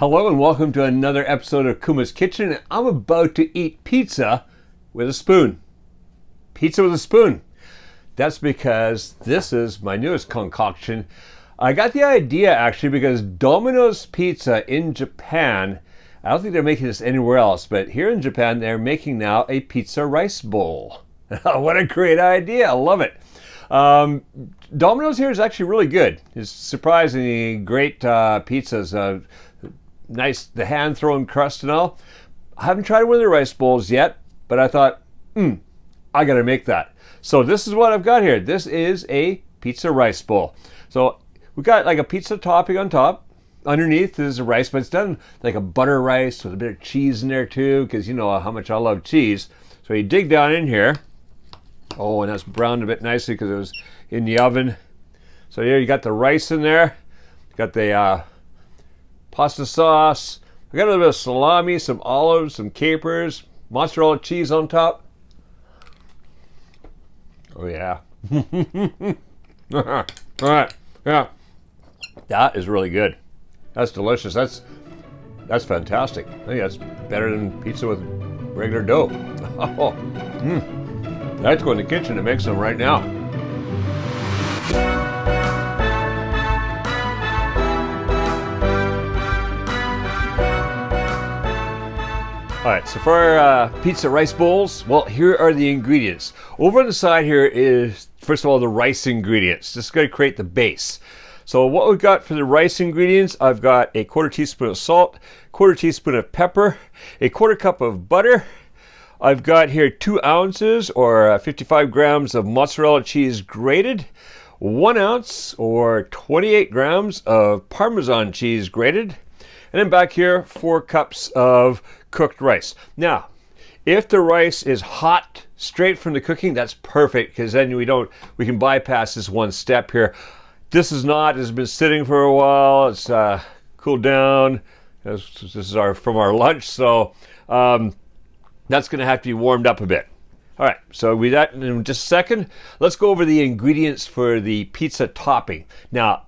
Hello and welcome to another episode of Kuma's Kitchen. I'm about to eat pizza with a spoon. Pizza with a spoon. That's because this is my newest concoction. I got the idea actually because Domino's Pizza in Japan, I don't think they're making this anywhere else, but here in Japan they're making now a pizza rice bowl. What a great idea. I love it. Domino's here is actually really good. It's surprisingly great pizzas. Nice, the hand-thrown crust and all. I haven't tried one of the rice bowls yet, but I thought, I gotta make that. So this is what I've got here. This is a pizza rice bowl. So we've got like a pizza topping on top. Underneath is the rice, but it's done like a butter rice with a bit of cheese in there too, because you know how much I love cheese. So you dig down in here. Oh, and that's browned a bit nicely because it was in the oven. So here you got the rice in there. You got the pasta sauce. I got a little bit of salami, some olives, some capers, mozzarella cheese on top. Oh yeah. All right. Yeah. That is really good. That's delicious. That's fantastic. I think that's better than pizza with regular dough. Oh. Let's go in the kitchen and make some right now. All right, so for our pizza rice bowls, well, here are the ingredients. Over on the side here is, first of all, the rice ingredients. This is going to create the base. So what we've got for the rice ingredients, I've got a 1/4 teaspoon of salt, 1/4 teaspoon of pepper, a 1/4 cup of butter. I've got here 2 ounces or 55 grams of mozzarella cheese grated, 1 ounce or 28 grams of Parmesan cheese grated, and then back here 4 cups of cooked rice. Now, if the rice is hot straight from the cooking, that's perfect because then we can bypass this one step here. This is not. It's been sitting for a while. It's cooled down. This is from our lunch, so that's going to have to be warmed up a bit. All right, so we that in just a second. Let's go over the ingredients for the pizza topping. Now,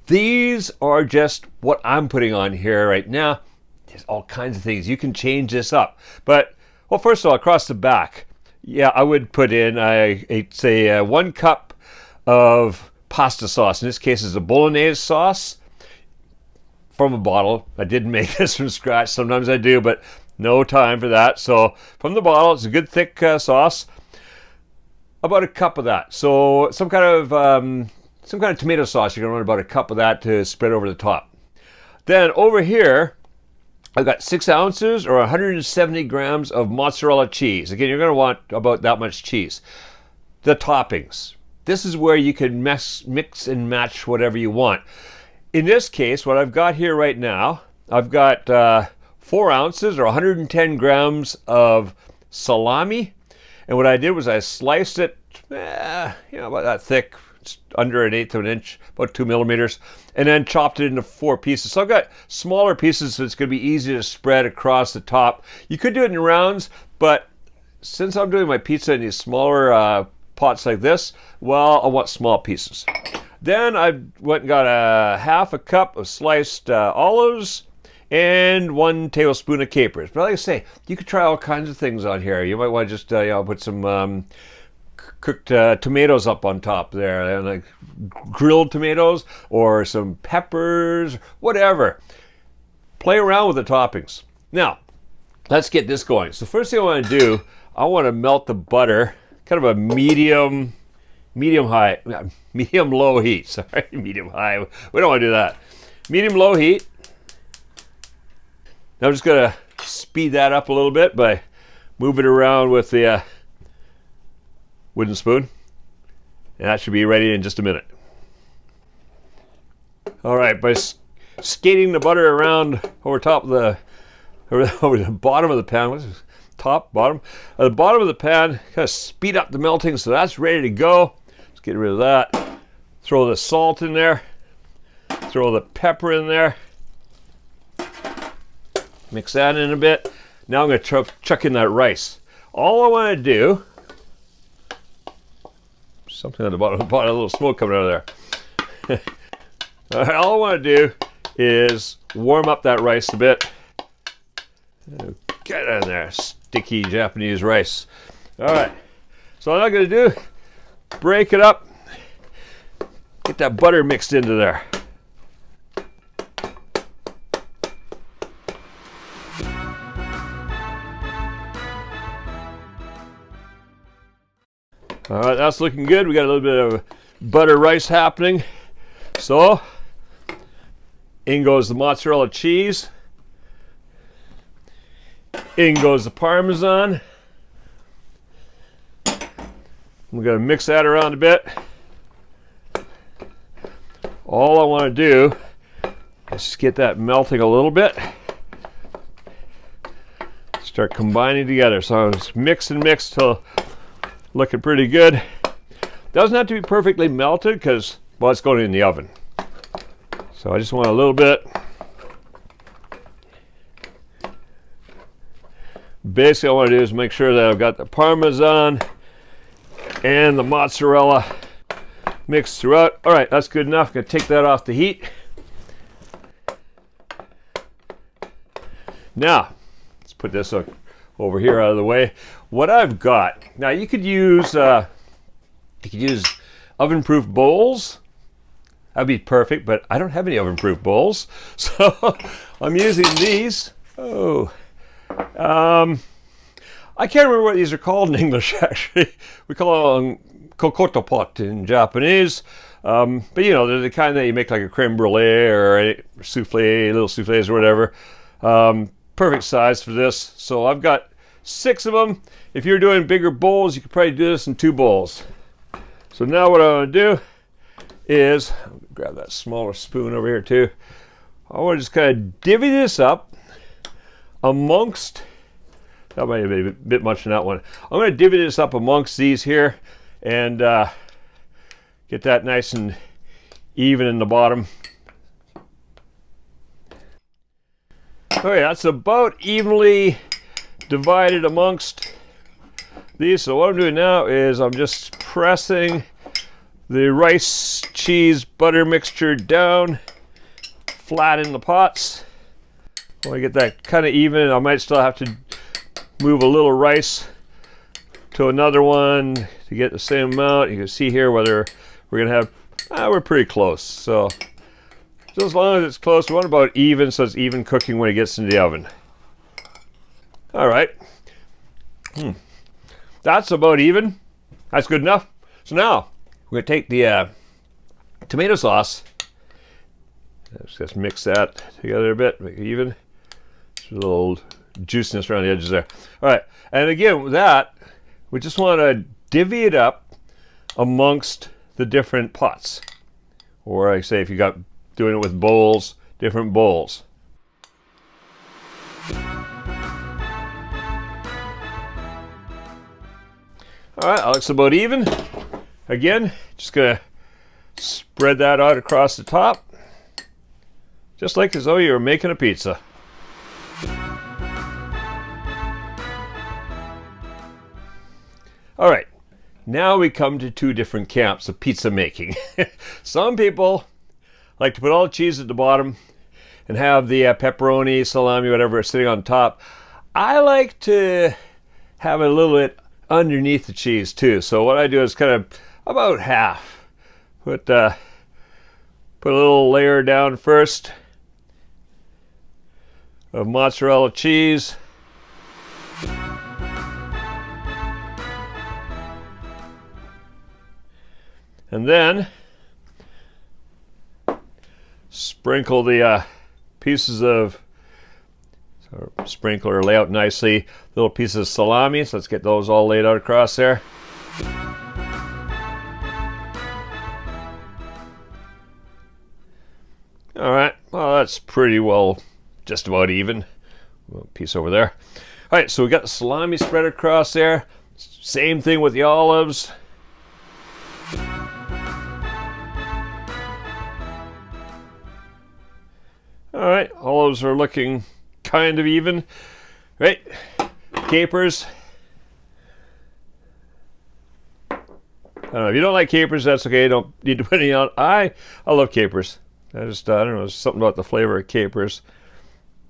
these are just what I'm putting on here right now. There's all kinds of things. You can change this up. But, well, first of all, across the back, yeah, I would put in, say, 1 cup of pasta sauce. In this case, it's a bolognese sauce from a bottle. I didn't make this from scratch. Sometimes I do, but no time for that. So from the bottle, it's a good thick sauce. About a cup of that. So some kind of tomato sauce. You're going to want about a cup of that to spread over the top. Then over here, I've got 6 ounces or 170 grams of mozzarella cheese. Again, you're going to want about that much cheese. The toppings. This is where you can mix and match whatever you want. In this case, what I've got here right now, I've got 4 ounces or 110 grams of salami. And what I did was I sliced it, about that thick, under 1/8 of an inch, about 2 millimeters, and then chopped it into 4 pieces. So I've got smaller pieces, so it's going to be easy to spread across the top. You could do it in rounds, but since I'm doing my pizza in these smaller pots like this, well, I want small pieces. Then I went and got a 1/2 cup of sliced olives and 1 tablespoon of capers. But like I say, you could try all kinds of things on here. You might want to just put some cooked tomatoes up on top there, like grilled tomatoes or some peppers, whatever. Play around with the toppings. Now, let's get this going. So first thing I want to do, I want to melt the butter, kind of a medium low heat. Sorry, medium high. We don't want to do that. Medium low heat. Now I'm just going to speed that up a little bit by moving it around with the wooden spoon, and that should be ready in just a minute. All right, by skating the butter around over top of over the bottom of the pan, what's this? Top, bottom? At the bottom of the pan, kind of speed up the melting, so that's ready to go. Let's get rid of that. Throw the salt in there. Throw the pepper in there. Mix that in a bit. Now I'm going to chuck in that rice. All I want to do, something at the bottom, a little smoke coming out of there. All I want to do is warm up that rice a bit. Get in there, sticky Japanese rice. All right, so what I'm going to do, break it up, get that butter mixed into there. All right, that's looking good. We got a little bit of butter rice happening. So, in goes the mozzarella cheese. In goes the Parmesan. We're going to mix that around a bit. All I want to do is just get that melting a little bit. Start combining together. So it's mix and mix till looking pretty good. Doesn't have to be perfectly melted because, well, it's going in the oven. So I just want a little bit. Basically, all I want to do is make sure that I've got the Parmesan and the mozzarella mixed throughout. All right, that's good enough. I'm going to take that off the heat. Now, let's put this over here out of the way. What I've got now, you could use oven-proof bowls. That'd be perfect, but I don't have any oven-proof bowls, so I'm using these. Oh. I can't remember what these are called in English, actually. We call them kokoto pot in Japanese. But you know, they're the kind that you make like a creme brulee or a souffle, little souffles or whatever. Perfect size for this. So I've got 6 of them. If you're doing bigger bowls, you could probably do this in 2 bowls. So now what I want to do is, grab that smaller spoon over here too. I want to just kind of divvy this up amongst, that might have been a bit much in that one. I'm going to divvy this up amongst these here and get that nice and even in the bottom. Okay, that's about evenly divided amongst these. So what I'm doing now is I'm just pressing the rice, cheese, butter mixture down flat in the pots. I want to get that kind of even. I might still have to move a little rice to another one to get the same amount. You can see here whether we're going to have, we're pretty close. So as long as it's close, we want about even, so it's even cooking when it gets in the oven. All right. That's about even. That's good enough. So now we're going to take the tomato sauce. Let's just mix that together a bit, make it even. Just a little juiciness around the edges there. All right, and again with that, we just want to divvy it up amongst the different pots. Or I say if you got doing it with bowls, different bowls. All right, that looks about even. Again, just gonna spread that out across the top, just like as though you were making a pizza. All right, now we come to 2 different camps of pizza making. Some people like to put all the cheese at the bottom and have the pepperoni, salami, whatever sitting on top. I like to have a little bit underneath the cheese too. So what I do is kind of about half. Put a little layer down first of mozzarella cheese. And then sprinkle the pieces of, sprinkle or lay out nicely little pieces of salami. So let's get those all laid out across there. All right, well that's pretty well just about even. A piece over there. All right, so we got the salami spread across there. Same thing with the olives. All right, olives are looking kind of even, right? Capers. I don't know, if you don't like capers, that's okay. You don't need to put any on. I love capers. I don't know, there's something about the flavor of capers.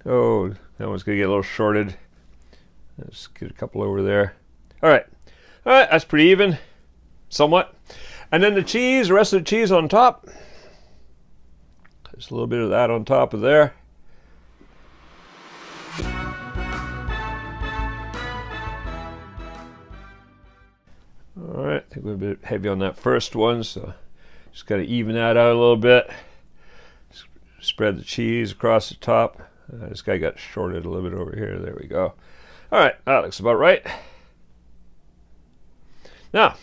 Oh, that one's gonna get a little shorted. Let's get a couple over there. All right, that's pretty even, somewhat. And then the cheese, the rest of the cheese on top. Just a little bit of that on top of there. All right, I think we're a bit heavy on that first one, so just got to even that out a little bit. Spread the cheese across the top. This guy got shorted a little bit over here. There we go. All right, that looks about right. Now,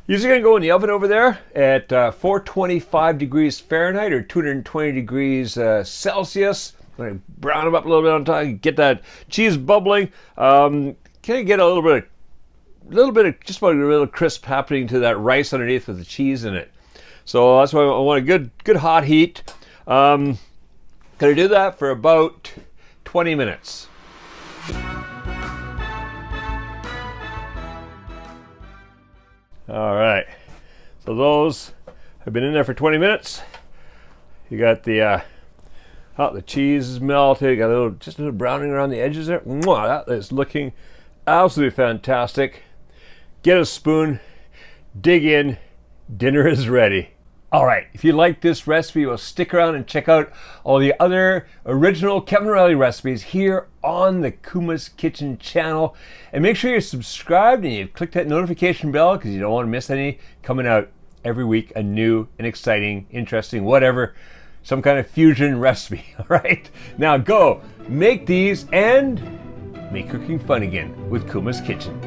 these are going to go in the oven over there at 425 degrees Fahrenheit or 220 degrees Celsius. I'm going to brown them up a little bit on top, get that cheese bubbling. Can I get a little bit of just about a little crisp happening to that rice underneath with the cheese in it. So that's why I want a good hot heat. Gonna do that for about 20 minutes. All right, so those have been in there for 20 minutes. You got the cheese is melted. Got just a little browning around the edges there. Mwah, that is looking absolutely fantastic. Get a spoon, dig in, dinner is ready. All right, if you like this recipe, well, stick around and check out all the other original Kevin Riley recipes here on the Kuma's Kitchen channel. And make sure you're subscribed and you click that notification bell because you don't want to miss any coming out every week, a new and exciting, interesting, whatever, some kind of fusion recipe. All right, now go make these and make cooking fun again with Kuma's Kitchen.